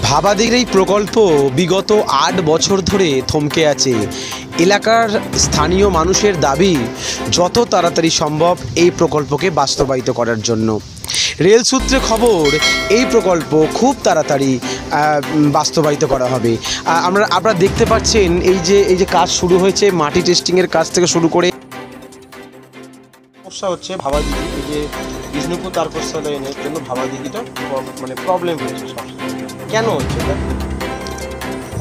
ভাবাদির এই প্রকল্প বিগত ৮ বছর ধরে থমকে আছে। এলাকার স্থানীয় মানুষের দাবি যত তাড়াতাড়ি সম্ভব এই প্রকল্পকে বাস্তবায়িত করার জন্য। রেল সূত্রে খবর এই প্রকল্প খুব তাড়াতাড়ি বাস্তবায়িত করা হবে। আপনারা দেখতে পাচ্ছেন এই যে কাজ শুরু হয়েছে, মাটি টেস্টিংয়ের কাজ থেকে শুরু করে। সমস্যা হচ্ছে ভাবাদিঘি, এই যে বিষ্ণুপুর তারকেশ্বর লাইনের জন্য ভাবাদিঘিটা মানে প্রবলেম হচ্ছে। কেন হচ্ছে এটা?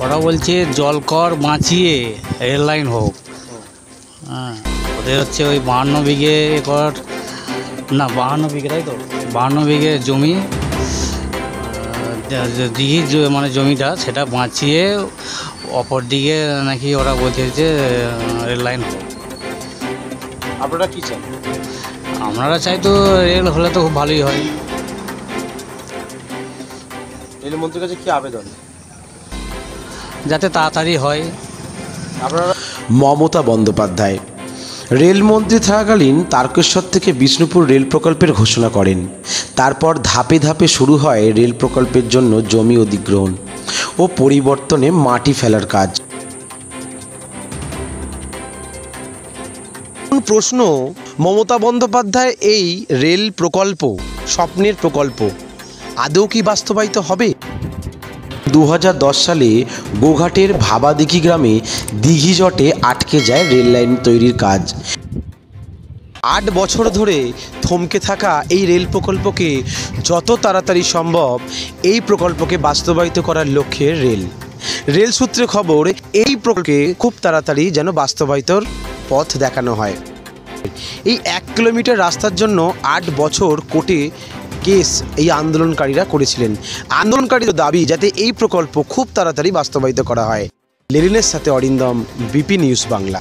ওরা বলছে জলকর বাঁচিয়ে রেল লাইন হোক। হ্যাঁ, ওদের হচ্ছে ওই 52 বিঘে একর, না 52 বিঘে, তাই তো 52 বিঘে জমি, দিঘি মানে জমিটা সেটা বাঁচিয়ে অপর দিকে নাকি ওরা বলছে যে রেল লাইন হোক। আপনারা কি চান? আপনারা চাই তো রেল হলে তো খুব ভালোই হয়। রেলমন্ত্রীর কাছে কি আবেদন? যাতে তাড়াতাড়ি হয়। আপনারা মমতা বন্দ্যোপাধ্যায় রেলমন্ত্রী থাকাকালীন তারকেশ্বর থেকে বিষ্ণুপুর রেল প্রকল্পের ঘোষণা করেন। তারপর ধাপে ধাপে শুরু হয় রেল প্রকল্পের জন্য জমি অধিগ্রহণ ও পরিবর্তনে মাটি ফেলার কাজ। প্রশ্ন, মমতা বন্দ্যোপাধ্যায় এই রেল প্রকল্প স্বপ্নের প্রকল্প আদৌ কি বাস্তবায়িত হবে? 2010 সালে গোঘাটের ভাবাদিঘি গ্রামে দিঘি জটে আটকে যায় রেল লাইন তৈরির কাজ। ৮ বছর ধরে থমকে থাকা এই রেল প্রকল্পকে যত তাড়াতাড়ি সম্ভব এই প্রকল্পকে বাস্তবায়িত করার লক্ষ্যে রেল সূত্রে খবর এই প্রকল্পকে খুব তাড়াতাড়ি যেন বাস্তবায়িতর পথ দেখানো হয়। এই 1 কিলোমিটার রাস্তার জন্য 8 বছর কোর্টে কেস এই আন্দোলনকারীরা করেছিলেন। আন্দোলনকারীদের দাবি যাতে এই প্রকল্প খুব তাড়াতাড়ি বাস্তবায়িত করা হয়। লেলিনের সাথে অরিন্দম, বিপি নিউজ বাংলা।